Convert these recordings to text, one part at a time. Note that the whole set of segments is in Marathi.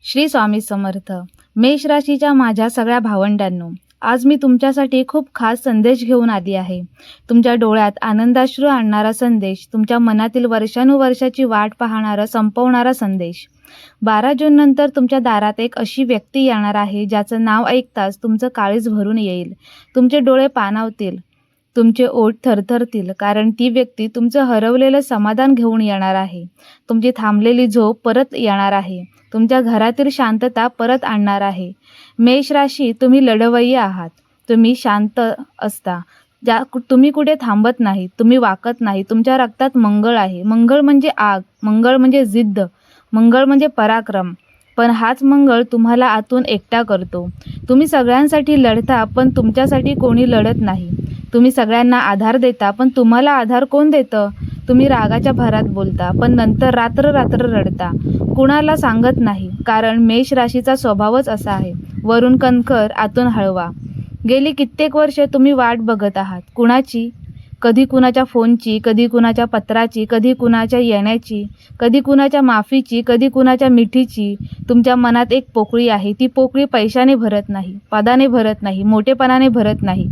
श्री स्वामी समर्थ. मेष राशीच्या माझ्या सगळ्या भावंडांनो, आज मी तुमच्यासाठी खूप खास संदेश घेऊन आली आहे. तुमच्या डोळ्यात आनंदाश्रू आणणारा संदेश, तुमच्या मनातील वर्षानुवर्षाची वाट पाहणारा संपवणारा संदेश. 12 जून नंतर तुमच्या दारात एक अशी व्यक्ती येणार आहे ज्याचं नाव ऐकताच तुमचं काळीज भरून येईल. तुमचे डोळे पाणावतील, तुमचे ओठ थरथरतील, कारण ती व्यक्ती तुमचं हरवलेलं समाधान घेऊन येणार आहे. तुमची थांबलेली झोप परत येणार आहे. तुमच्या घरातील शांतता परत आणणार आहे. मेष राशी, तुम्ही लढवय्ये आहात. तुम्ही शांत असता. तुम्ही कुठे थांबत नाही, तुम्ही वाकत नाही. तुमच्या रक्तात मंगळ आहे. मंगळ म्हणजे आग, मंगळ म्हणजे जिद्द, मंगळ म्हणजे पराक्रम. पण हाच मंगळ तुम्हाला आतून एकटा करतो. तुम्ही सगळ्यांसाठी लढता, पण तुमच्यासाठी कोणी लढत नाही. तुम्ही सगळ्यांना आधार देता, पण तुम्हाला आधार कोण देतं? तुम्ही रागाच्या भरात बोलता, पण नंतर रात्र रात्र रडता. कुणाला सांगत नाही, कारण मेष राशीचा स्वभावच असा आहे. वरून कणखर, आतून हळवा. गेली कित्येक वर्ष तुम्ही वाट बघत आहात. कुणाची? कधी कुणाच्या फोनची, कधी कुणाच्या पत्राची, कधी कुणाच्या येण्याची, कधी कुणाच्या माफीची, कधी कुणाच्या मिठीची. तुमच्या मनात एक पोकळी आहे. ती पोकळी पैशाने भरत नाही, पदाने भरत नाही, मोठेपणाने भरत नाही.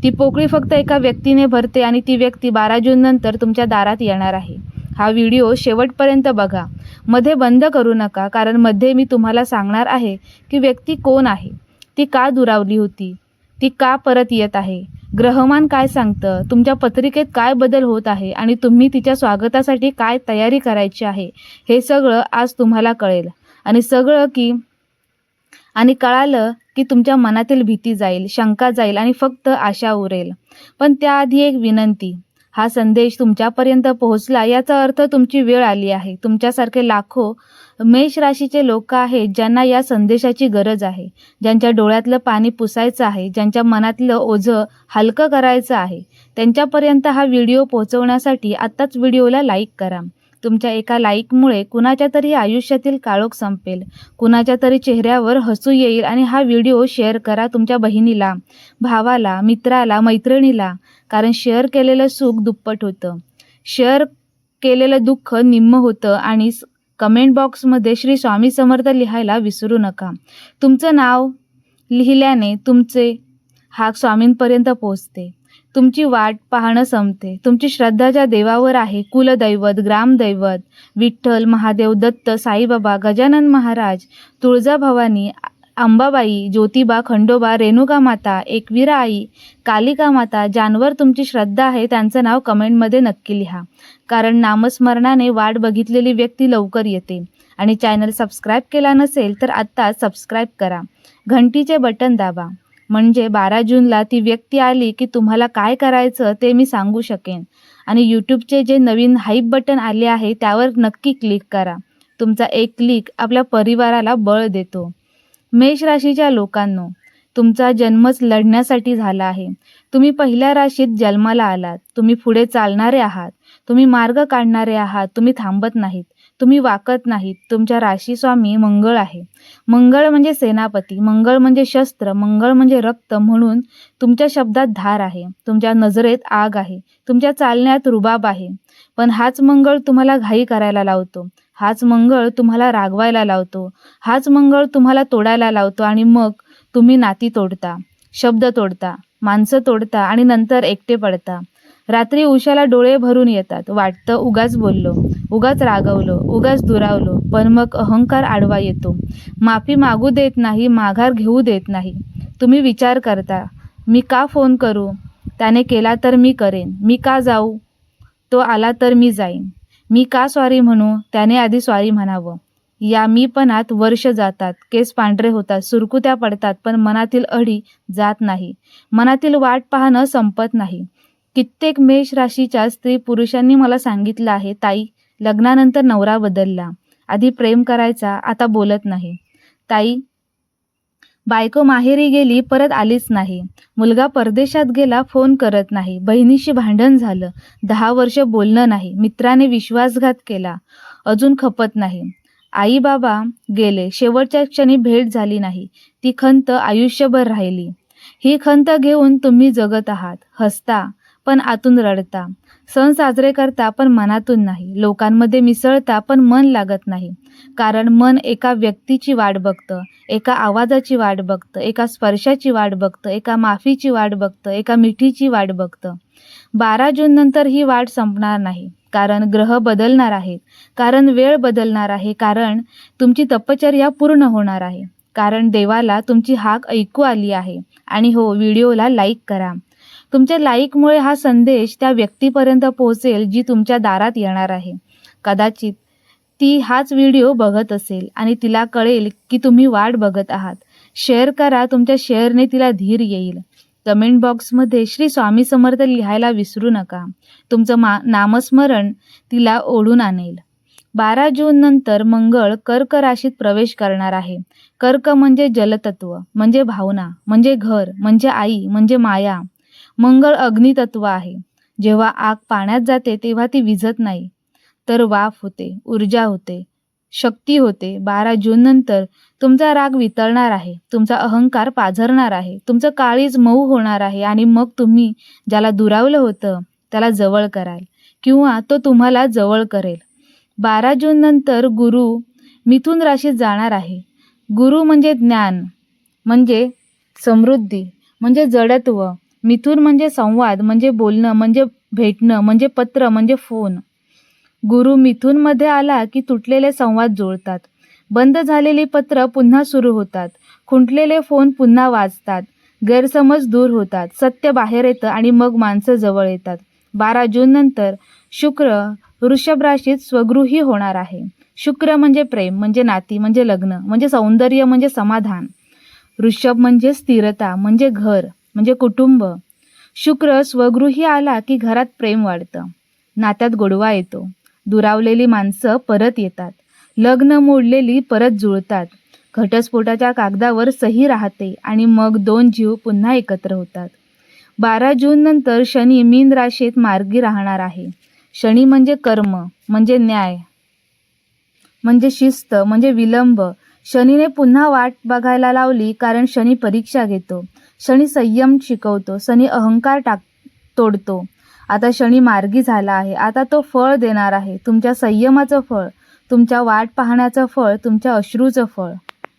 ती पोकळी फक्त एका व्यक्तीने भरते, आणि ती व्यक्ती 12 जून नंतर तुमच्या दारात येणार आहे. हा व्हिडिओ शेवटपर्यंत बघा. मध्ये बंद करू नका, कारण मध्ये मी तुम्हाला सांगणार आहे की व्यक्ती कोण आहे, ती का दुरावली होती, ती का परत येत आहे, ग्रहमान काय सांगतं, तुमच्या पत्रिकेत काय बदल होत आहे, आणि तुम्ही तिच्या स्वागतासाठी काय तयारी करायची आहे. हे सगळं आज तुम्हाला कळेल. आणि कळालं की तुमच्या मनातील भीती जाईल, शंका जाईल, आणि फक्त आशा उरेल. पण त्याआधी एक विनंती. हा संदेश तुमच्यापर्यंत पोहोचला याचा अर्थ तुमची वेळ आली आहे. तुमच्यासारखे लाखो मेष राशीचे लोक आहेत ज्यांना या संदेशाची गरज आहे, ज्यांच्या डोळ्यातलं पाणी पुसायचं आहे, ज्यांच्या मनातलं ओझं हलकं करायचं आहे. त्यांच्यापर्यंत हा व्हिडिओ पोहोचवण्यासाठी आत्ताच व्हिडिओला लाईक करा. तुमच्या एका लाईकमुळे कुणाच्या तरी आयुष्यातील काळोख संपेल, कुणाच्या तरी चेहऱ्यावर हसू येईल. आणि हा व्हिडिओ शेअर करा तुमच्या बहिणीला, भावाला, मित्राला, मैत्रिणीला, कारण शेअर केलेलं सुख दुप्पट होतं, शेअर केलेलं दुःख निम्म होतं. आणि कमेंट बॉक्समध्ये श्री स्वामी समर्थ लिहायला विसरू नका. तुमचं नाव लिहिल्याने तुमचे हाक स्वामींपर्यंत पोहोचते. तुमची वाट पाहणं संपते. तुमची श्रद्धा ज्या देवावर आहे, कुलदैवत, ग्रामदैवत, विठ्ठल, महादेव, दत्त, साईबाबा, गजानन महाराज, तुळजाभवानी, अंबाबाई, ज्योतिबा, खंडोबा, रेणुका माता, एकविरा आई, कालिका माता, ज्यांवर तुमची श्रद्धा आहे त्यांचं नाव कमेंटमध्ये नक्की लिहा. कारण नामस्मरणाने वाट बघितलेली व्यक्ती लवकर येते. आणि चॅनल सबस्क्राईब केला नसेल तर आत्ता सबस्क्राईब करा. घंटीचे बटन दाबा, म्हणजे 12 जूनला ती व्यक्ती आली की तुम्हाला काय करायचं ते मी सांगू शकेन. आणि यूट्यूबचे जे नवीन हाईप बटन आले आहे त्यावर नक्की क्लिक करा. तुमचा एक क्लिक आपल्या परिवाराला बळ देतो. मेष राशीच्या लोकांनो, तुमचा जन्मच लढण्यासाठी झाला आहे. तुम्ही पहिल्या राशीत जन्माला आलात. तुम्ही पुढे चालणारे आहात. तुम्ही मार्ग काढणारे आहात. तुम्ही थांबत नाहीत, तुम्ही वाकत नाहीत. तुमच्या राशी स्वामी मंगळ आहे. मंगळ म्हणजे सेनापती, मंगळ म्हणजे शस्त्र, मंगळ म्हणजे रक्त. म्हणून तुमच्या शब्दात धार आहे, तुमच्या नजरेत आग आहे, तुमच्या चालण्यात रुबाब आहे. पण हाच मंगळ तुम्हाला घाई करायला लावतो. हाच मंगळ तुम्हाला रागवायला लावतो. हाच मंगळ तुम्हाला तोडायला लावतो. आणि मग तुम्ही नाती तोडता, शब्द तोडता, माणसं तोडता, आणि नंतर एकटे पडता. रात्री उशाला डोळे भरून येतात. वाटतं उगाच बोललो, उगाच रागवलो, उगाच दुरावलो. पण मग अहंकार आडवा येतो. माफी मागू देत नाही, माघार घेऊ देत नाही. तुम्ही विचार करता, मी का फोन करू, त्याने केला तर मी करेन. मी का जाऊ, तो आला तर मी जाईन. मी का सॉरी म्हणू, त्याने आधी सॉरी म्हणावं. या मीपणात वर्ष जातात, केस पांढरे होतात, सुरकुत्या पडतात, पण मनातील अढी जात नाही. मनातील वाट पाहणं संपत नाही. कित्येक मेष राशीच्या स्त्री पुरुषांनी मला सांगितलं आहे, ताई, लग्नानंतर नवरा बदलला. आधी प्रेम करायचा, आता बोलत नाही. ताई, बायको माहेरी गेली, परत आलीच नाही. मुलगा परदेशात गेला, फोन करत नाही. बहिणीशी भांडण झालं, 10 वर्ष बोलणं नाही. मित्राने विश्वासघात केला, अजून खपत नाही. आई बाबा गेले, शेवटच्या क्षणी भेट झाली नाही. ती खंत आयुष्यभर राहिली. ही खंत घेऊन तुम्ही जगत आहात. हसता, पण आतून रडता. सण साजरे करता पण मनातून नाही, लोकांमध्ये मिसळता पण मन लागत नाही. कारण मन एका व्यक्तीची वाट बघतं, एका आवाजाची वाट बघतं, एका स्पर्शाची वाट बघतं, एका माफीची वाट बघतं, एका मिठीची वाट बघतं. 12 जून नंतर ही वाट संपणार नाही. कारण ग्रह बदलणार आहेत, कारण वेळ बदलणार आहे, कारण तुमची तपश्चर्या पूर्ण होणार आहे, कारण देवाला तुमची हाक ऐकू आली आहे. आणि हो, व्हिडिओला लाईक करा. तुमच्या लाईकमुळे हा संदेश त्या व्यक्तीपर्यंत पोहोचेल जी तुमच्या दारात येणार आहे. कदाचित ती हाच व्हिडिओ बघत असेल आणि तिला कळेल की तुम्ही वाट बघत आहात. शेअर करा, तुमच्या शेअरने तिला धीर येईल. कमेंट बॉक्समध्ये श्री स्वामी समर्थ लिहायला विसरू नका. तुमचं नामस्मरण तिला ओढून आणेल. 12 जून नंतर मंगळ कर्क राशीत प्रवेश करणार आहे. कर्क म्हणजे जलतत्व, म्हणजे भावना, म्हणजे घर, म्हणजे आई, म्हणजे माया. मंगळ अग्नितत्व आहे. जेव्हा आग पाण्यात जाते तेव्हा ती विझत नाही, तर वाफ होते, ऊर्जा होते, शक्ती होते. 12 जून नंतर तुमचा राग वितळणार आहे, तुमचा अहंकार पाझरणार आहे, तुमचं काळीज मऊ होणार आहे आणि मग तुम्ही ज्याला दुरावलं होतं त्याला जवळ कराल किंवा तो तुम्हाला जवळ करेल. 12 जून नंतर गुरु मिथुन राशीत जाणार आहे. गुरु म्हणजे ज्ञान, म्हणजे समृद्धी, म्हणजे जडत्व. मिथुन म्हणजे संवाद, म्हणजे बोलणं, म्हणजे भेटणं, म्हणजे पत्र, म्हणजे फोन. गुरु मिथुनमध्ये आला की तुटलेले संवाद जुळतात, बंद झालेली पत्र पुन्हा सुरू होतात, खुंटलेले फोन पुन्हा वाजतात, गैरसमज दूर होतात, सत्य बाहेर येतं आणि मग माणसं जवळ येतात. 12 जून नंतर शुक्र वृषभ राशीत स्वगृही होणार आहे. शुक्र म्हणजे प्रेम, म्हणजे नाती, म्हणजे लग्न, म्हणजे सौंदर्य, म्हणजे समाधान. वृषभ म्हणजे स्थिरता, म्हणजे घर, म्हणजे कुटुंब. शुक्र स्वगृही आला की घरात प्रेम वाढतं, नात्यात गोडवा येतो, दुरावलेली माणसं परत येतात, लग्न मोडलेली परत जुळतात, घटस्फोटाच्या कागदावर सही राहते आणि मग 2 जीव पुन्हा एकत्र होतात. 12 जून नंतर शनी मीन राशीत मार्गी राहणार आहे. शनी म्हणजे कर्म, म्हणजे न्याय, म्हणजे शिस्त, म्हणजे विलंब. शनीने पुन्हा वाट बघायला लावली, कारण शनी परीक्षा घेतो, शनी संयम शिकवतो, शनी अहंकार तोडतो. आता शनी मार्गी झाला आहे. आता तो फळ देणार आहे, तुमच्या संयमाचं फळ, तुमच्या वाट पाहण्याचं फळ, तुमच्या अश्रूचं फळ.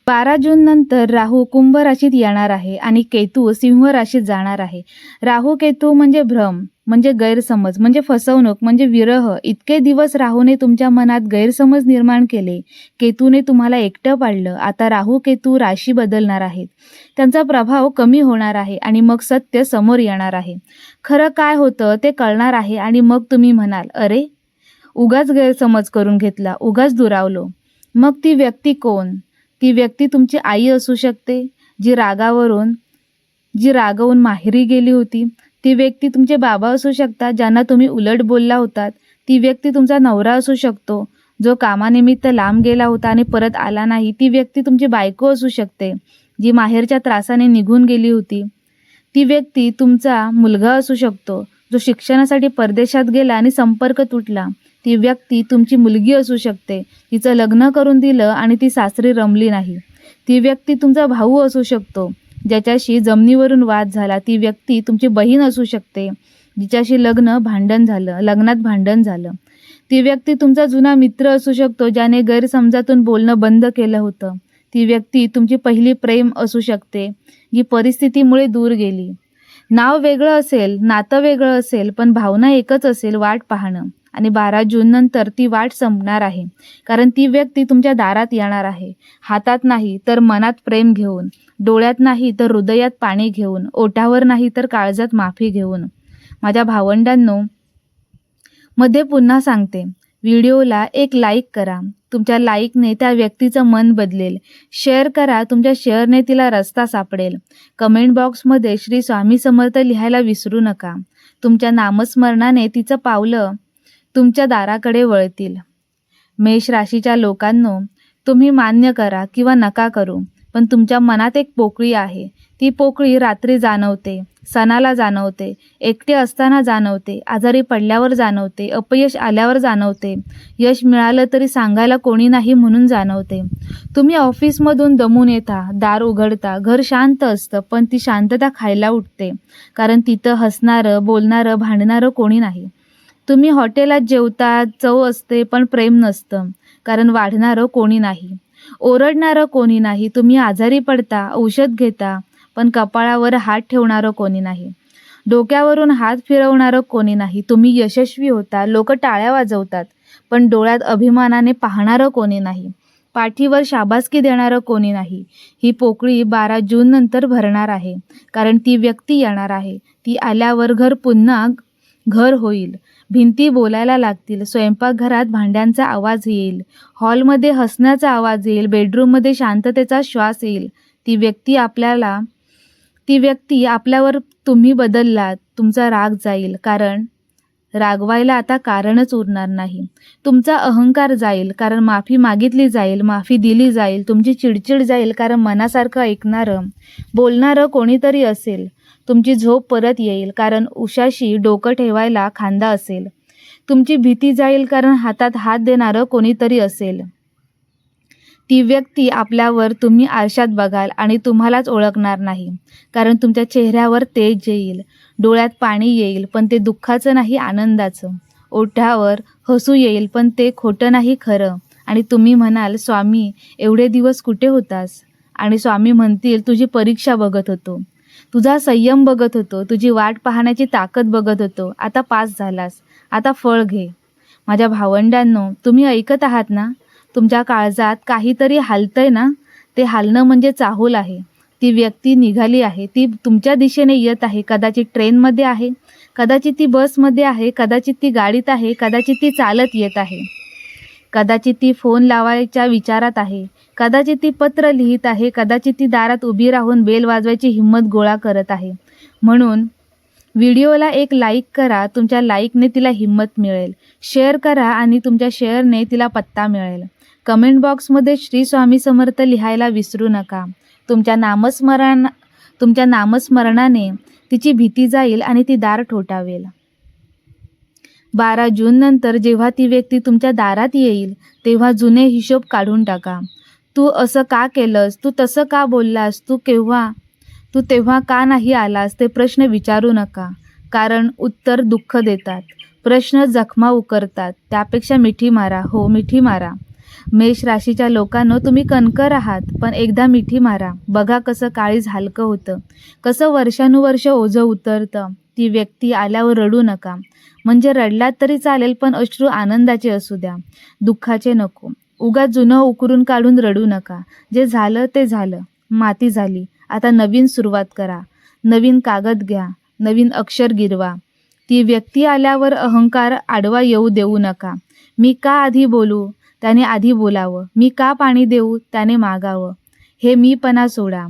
12 जून नंतर राहू कुंभ राशीत येणार आहे आणि केतू सिंह राशीत जाणार आहे. राहू केतू म्हणजे भ्रम, म्हणजे गैरसमज, म्हणजे फसवणूक, म्हणजे विरह. इतके दिवस राहूने तुमच्या मनात गैरसमज निर्माण केले, केतूने तुम्हाला एकटं पाडलं. आता राहू केतू राशी बदलणार आहेत, त्यांचा प्रभाव कमी होणार आहे आणि मग सत्य समोर येणार आहे. खरं काय होतं ते कळणार आहे आणि मग तुम्ही म्हणाल, अरे उगाच गैरसमज करून घेतला, उगाच दुरावलो. मग ती व्यक्ती कोण? ती व्यक्ती तुमची आई असू शकते, जी रागावून माहेरी गेली होती. ती व्यक्ती तुमचे बाबा असू शकतात, ज्यांना तुम्ही उलट बोलला होतात. ती व्यक्ती तुमचा नवरा असू शकतो, जो कामानिमित्त लांब गेला होता आणि परत आला नाही. ती व्यक्ती तुमची बायको असू शकते, जी माहेरच्या त्रासाने निघून गेली होती. ती व्यक्ती तुमचा मुलगा असू शकतो, जो शिक्षणासाठी परदेशात गेला आणि संपर्क तुटला. ती व्यक्ती तुमची मुलगी असू शकते, तिचं लग्न करून दिलं आणि ती सासरी रमली नाही. ती व्यक्ती तुमचा भाऊ असू शकतो, ज्याच्याशी जमिनीवरून वाद झाला. ती व्यक्ती तुमची बहीण असू शकते, जिच्याशी लग्नात भांडण झालं. ती व्यक्ती तुमचा जुना मित्र असू शकतो, ज्याने गैरसमजातून बोलणं बंद केलं होतं. ती व्यक्ती तुमची पहिली प्रेम असू शकते, जी परिस्थितीमुळे दूर गेली. नाव वेगळं असेल, नातं वेगळं असेल, पण भावना एकच असेल, वाट पाहणं. आणि 12 जून नंतर ती वाट संपणार आहे, कारण ती व्यक्ती तुमच्या दारात येणार आहे. हातात नाही तर मनात प्रेम घेऊन, डोळ्यात नाही तर हृदयात पाणी घेऊन, ओठावर नाही तर काळजात माफी घेऊन. माझ्या भावंडांनो, मध्ये पुन्हा सांगते, व्हिडिओला एक लाईक करा. तुमच्या लाईकने त्या व्यक्तीचं मन बदलेल. शेअर करा, तुमच्या शेअरने तिला रस्ता सापडेल. कमेंट बॉक्समध्ये श्री स्वामी समर्थ लिहायला विसरू नका. तुमच्या नामस्मरणाने तिचं पावलं तुमच्या दाराकडे वळतील. मेष राशीच्या लोकांनो, तुम्ही मान्य करा किंवा नका करू, पण तुमच्या मनात एक पोकळी आहे. ती पोकळी रात्री जाणवते, सणाला जाणवते, एकटे असताना जाणवते, आजारी पडल्यावर जाणवते, अपयश आल्यावर जाणवते, यश मिळालं तरी सांगायला कोणी नाही म्हणून जाणवते. तुम्ही ऑफिसमधून दमून येता, दार उघडता, घर शांत असतं, पण ती शांतता खायला उठते, कारण तिथं हसणारं, बोलणारं, भांडणारं कोणी नाही. तुम्ही हॉटेलात जेवता, चव असते पण प्रेम नसतं, कारण वाढणारं कोणी नाही, ओरडणारं कोणी नाही. तुम्ही आजारी पडता, औषध घेता, पण कपाळावर हात ठेवणारं कोणी नाही, डोक्यावरून हात फिरवणारं कोणी नाही. तुम्ही यशस्वी होता, लोक टाळ्या वाजवतात, पण डोळ्यात अभिमानाने पाहणारं कोणी नाही, पाठीवर शाबासकी देणारं कोणी नाही. ही पोकळी 12 जून नंतर भरणार आहे, कारण ती व्यक्ती येणार आहे. ती आल्यावर घर पुन्हा घर होईल. भिंती बोलायला लागतील, स्वयंपाकघरात भांड्यांचा आवाज येईल, हॉलमध्ये हसण्याचा आवाज येईल, बेडरूममध्ये शांततेचा श्वास येईल. ती व्यक्ती आपल्यावर तुम्ही बदललात, तुमचा राग जाईल, कारण रागवायला आता कारणच उरणार नाही. तुमचा अहंकार जाईल, कारण माफी मागितली जाईल, माफी दिली जाईल. तुमची चिडचिड जाईल, कारण मनासारखं ऐकणारं, बोलणारं कोणीतरी असेल. तुमची झोप परत येईल, कारण उशाशी डोकं ठेवायला खांदा असेल. तुमची भीती जाईल, कारण हातात हात देणारं कोणीतरी असेल. ती व्यक्ती आपल्यावर तुम्ही आरशात बघाल आणि तुम्हालाच ओळखणार नाही, कारण तुमच्या चेहऱ्यावर तेज येईल, डोळ्यात पाणी येईल, पण ते दुःखाचं नाही, आनंदाचं. ओठावर हसू येईल, पण ते खोटं नाही, खरं. आणि तुम्ही म्हणाल, स्वामी एवढे दिवस कुठे होतास? आणि स्वामी म्हणतील, तुझी परीक्षा बघत होतो, तुझा संयम बघत होतो, तुझी वाट पाहण्याची ताकद बघत होतो. आता पास झालास, आता फळ घे. माझ्या भावंडांनो, तुम्ही ऐकत आहात ना? तुमच्या काळजात काहीतरी हालतंय ना? ते हालणं म्हणजे चाहूल आहे. ती व्यक्ती निघाली आहे, ती तुमच्या दिशेने येत आहे. कदाचित ट्रेनमध्ये आहे, कदाचित ती बसमध्ये आहे, कदाचित ती गाडीत आहे, कदाचित ती चालत येत आहे, कदाचित ती फोन लावायच्या विचारात आहे, कदाचित ती पत्र लिहित आहे, कदाचित ती दारात उभी राहून बेल वाजवायची हिंमत गोळा करत आहे. म्हणून व्हिडिओला एक लाईक करा, तुमच्या लाईकने तिला हिंमत मिळेल. शेअर करा आणि तुमच्या शेअरने तिला पत्ता मिळेल. कमेंट बॉक्समध्ये श्री स्वामी समर्थ लिहायला विसरू नका. तुमच्या नामस्मरणाने तिची भीती जाईल आणि ती दार ठोठावेल. 12 जून नंतर जेव्हा ती व्यक्ती तुमच्या दारात येईल, तेव्हा जुने हिशोब काढून टाका. तू असं का केलंस? तू तसं का बोललास? तू तेव्हा का नाही आलास? ते प्रश्न विचारू नका, कारण उत्तर दुःख देतात, प्रश्न जखमा उकरतात. त्यापेक्षा मिठी मारा, हो मिठी मारा. मेष राशीच्या लोकांनो, तुम्ही कणकर आहात, पण एकदा मिठी मारा. बघा कसं काळीज हलकं होतं, कसं वर्षानुवर्ष ओझं उतरतं. ती व्यक्ती आल्यावर रडू नका, म्हणजे रडलात तरी चालेल, पण अश्रू आनंदाचे असू द्या, दुःखाचे नको. उगाच जुनं उकरून काढून रडू नका. जे झालं ते झालं, माती झाली. आता नवीन सुरुवात करा, नवीन कागद घ्या, नवीन अक्षर गिरवा. ती व्यक्ती आल्यावर अहंकार आडवा येऊ देऊ नका. मी का आधी बोलू? त्याने आधी बोलावं. मी का पाणी देऊ? त्याने मागावं. हे मीपणा सोडा.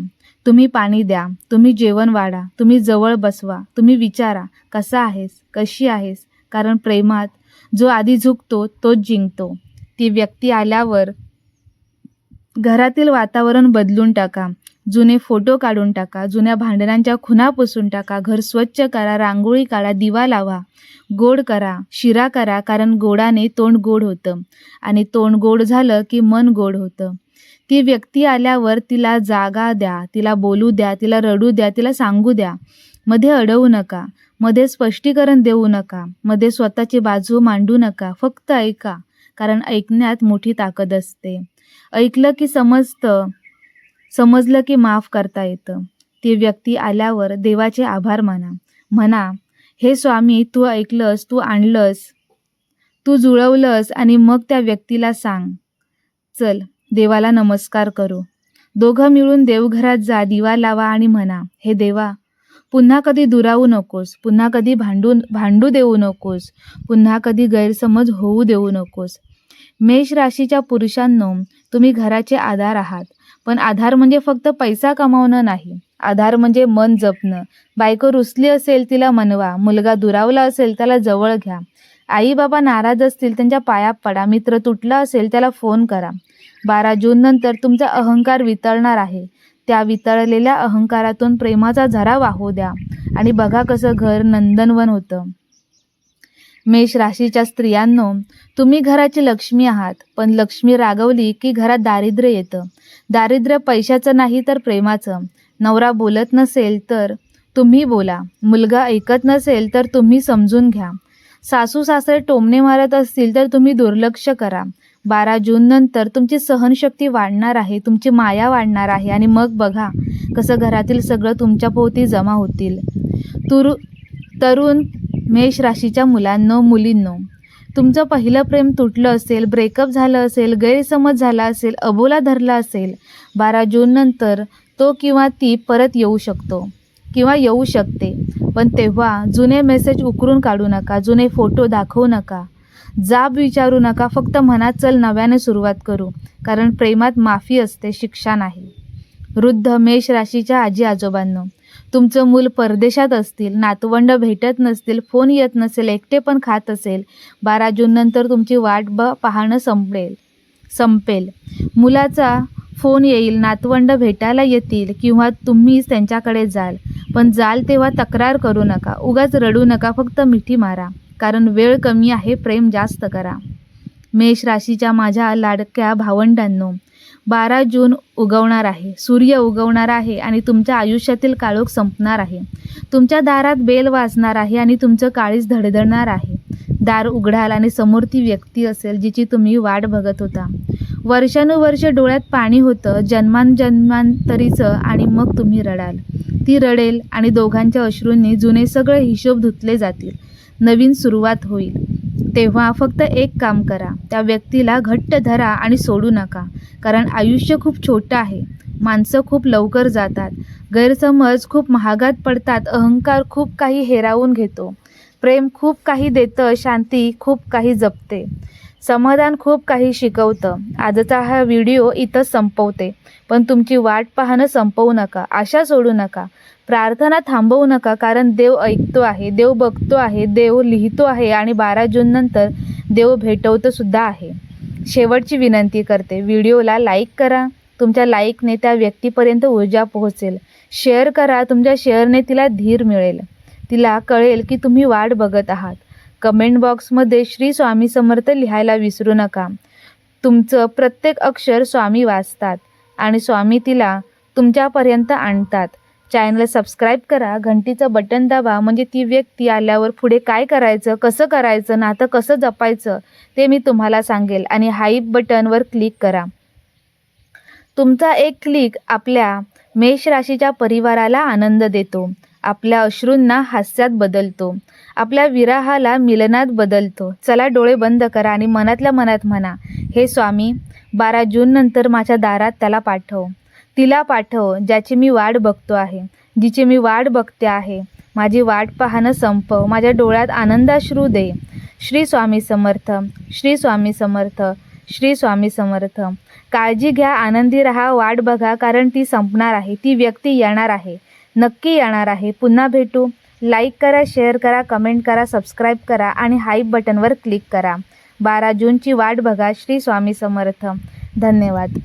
तुम्ही पाणी द्या, तुम्ही जेवण वाढा, तुम्ही जवळ बसवा, तुम्ही विचारा, कसा आहेस, कशी आहेस, कारण प्रेमात जो आधी झुकतो तोच जिंकतो. ती व्यक्ती आल्यावर घरातील वातावरण बदलून टाका. जुने फोटो काढून टाका, जुन्या भांडणांच्या खुणा पुसून टाका, घर स्वच्छ करा, रांगोळी काढा, दिवा लावा, गोड करा, शिरा करा, कारण गोडाने तोंड गोड होतं आणि तोंड गोड झालं की मन गोड होतं. ती व्यक्ती आल्यावर तिला जागा द्या, तिला बोलू द्या, तिला रडू द्या, तिला सांगू द्या. मध्ये अडवू नका, मध्ये स्पष्टीकरण देऊ नका, मध्ये स्वतःची बाजू मांडू नका. फक्त ऐका, कारण ऐकण्यात मोठी ताकद असते. ऐकलं की समजलं की माफ करता येतं. ती व्यक्ती आल्यावर देवाचे आभार म्हणा, हे स्वामी, तू ऐकलंस, तू आणलंस, तू जुळवलंस. आणि मग त्या व्यक्तीला सांग, चल देवाला नमस्कार करू. दोघं मिळून देवघरात जा, दिवा लावा आणि म्हणा, हे देवा, पुन्हा कधी दुरावू नकोस, पुन्हा कधी भांडू देऊ नकोस, पुन्हा कधी गैरसमज होऊ देऊ नकोस. मेष राशीच्या पुरुषांनो, तुम्ही घराचे आधार आहात, पण आधार म्हणजे फक्त पैसा कमावणं नाही. आधार म्हणजे मन जपणं. बायको रुसली असेल तिला मनवा, मुलगा दुरावला असेल त्याला जवळ घ्या, आई बाबा नाराज असतील त्यांच्या पाया पडा, मित्र तुटला असेल त्याला फोन करा. 12 जून नंतर तुमचा अहंकार वितळणार आहे. त्या वितळलेल्या अहंकारातून प्रेमाचा झरा वाहू द्या आणि बघा कसं घर नंदनवन होतं. मेष राशीच्या स्त्रियांनो, तुम्ही घराची लक्ष्मी आहात, पण लक्ष्मी रागवली की घरात दारिद्र्य येतं. दारिद्र्य पैशाचं नाही तर प्रेमाचं. नवरा बोलत नसेल तर तुम्ही बोला, मुलगा ऐकत नसेल तर तुम्ही समजून घ्या. सासू सासरे टोमणे मारत असतील तर तुम्ही दुर्लक्ष करा. 12 जून नंतर तुमची सहनशक्ती वाढणार आहे, तुमची माया वाढणार आहे आणि मग बघा कसं घरातील सगळं तुमच्या भोवती जमा होतील. तरुण मेष राशीच्या मुलांनो, मुलींनो, तुमचं पहिलं प्रेम तुटलं असेल, ब्रेकअप झालं असेल, गैरसमज झाला असेल, अबोला धरला असेल, 12 जून नंतर तो किंवा ती परत येऊ शकतो किंवा येऊ शकते. पण तेव्हा जुने मेसेज उकरून काढू नका, जुने फोटो दाखवू नका, जाब विचारू नका. फक्त मनात चल नव्याने सुरुवात करू, कारण प्रेमात माफी असते, शिक्षा नाही. वृद्ध मेष राशीच्या आजी आजोबांनो, तुमचं मूल परदेशात असतील, नातवंड भेटत नसतील, फोन येत नसेल, एकटेपण खात असेल, 12 जून नंतर तुमची वाट पाहणं संपेल. मुलाचा फोन येईल, नातवंड भेटायला येतील किंवा तुम्हीच त्यांच्याकडे जाल. पण जाल तेव्हा तक्रार करू नका, उगाच रडू नका, फक्त मिठी मारा, कारण वेळ कमी आहे, प्रेम जास्त करा. मेष राशीच्या माझ्या लाडक्या भावंडांनो, 12 जून उगवणार आहे, सूर्य उगवणार आहे आणि तुमच्या आयुष्यातील काळोख संपणार आहे. तुमच्या दारात बेल वाजणार आहे आणि तुमचं काळीज धडधडणार आहे. दार उघडाल आणि समोर ती व्यक्ती असेल जिची तुम्ही वाट बघत होता. वर्षानुवर्ष डोळ्यात पाणी होतं, जन्मांतरीचं, आणि मग तुम्ही रडाल, ती रडेल आणि दोघांच्या अश्रूंनी जुने सगळे हिशोब धुतले जातील. नवीन सुरुवात होईल. तेव्हा फक्त एक काम करा, त्या व्यक्तीला घट्ट धरा आणि सोडू नका, कारण आयुष्य खूप छोटं आहे. माणसं खूप लवकर जातात, गैरसमज खूप महागात पडतात, अहंकार खूप काही हेरावून घेतो, प्रेम खूप काही देतं, शांती खूप काही जपते, समाधान खूप काही शिकवतं. आजचा हा व्हिडिओ इथं संपवते, पण तुमची वाट पाहणं संपवू नका, आशा सोडू नका, प्रार्थना थांबवू नका, कारण देव ऐकतो आहे, देव बघतो आहे, देव लिहितो आहे आणि 12 जून नंतर देव भेटवतो सुद्धा आहे. शेवटची विनंती करते, व्हिडिओला लाईक करा, तुमच्या लाईकने त्या व्यक्तीपर्यंत ऊर्जा पोहोचेल. शेअर करा, तुमच्या शेअरने तिला धीर मिळेल, तिला कळेल की तुम्ही वाट बघत आहात. कमेंट बॉक्समध्ये श्री स्वामी समर्थ लिहायला विसरू नका. तुमचं प्रत्येक अक्षर स्वामी वाचतात आणि स्वामी तिला तुमच्यापर्यंत आणतात. चॅनल सबस्क्राईब करा, घंटीचं बटन दाबा, म्हणजे ती व्यक्ती आल्यावर पुढे काय करायचं, कसं करायचं, नातं कसं जपायचं ते मी तुम्हाला सांगेल. आणि हाईप बटनवर क्लिक करा. तुमचा एक क्लिक आपल्या मेष राशीच्या परिवाराला आनंद देतो, आपल्या अश्रूंना हास्यात बदलतो, आपल्या विरहाला मिलनात बदलतो. चला डोळे बंद करा आणि मनातल्या मनात म्हणा, हे स्वामी, 12 जून नंतर माझ्या दारात त्याला पाठव, तिला पाठव, ज्याची मी वाट बघतो आहे, जिची मी वाट बघते आहे. माझी वाट पाहणं संपव, माझ्या डोळ्यात आनंदाश्रू दे. श्री स्वामी समर्थ, श्री स्वामी समर्थ, श्री स्वामी समर्थ. काळजी घ्या, आनंदी राहा, वाट बघा, कारण ती संपणार आहे, ती व्यक्ती येणार आहे, नक्की येणार आहे. पुन्हा भेटू. लाईक करा, शेअर करा, कमेंट करा, सबस्क्राईब करा आणि हाईप बटनवर क्लिक करा. 12 जूनची वाट बघा. श्री स्वामी समर्थ. धन्यवाद.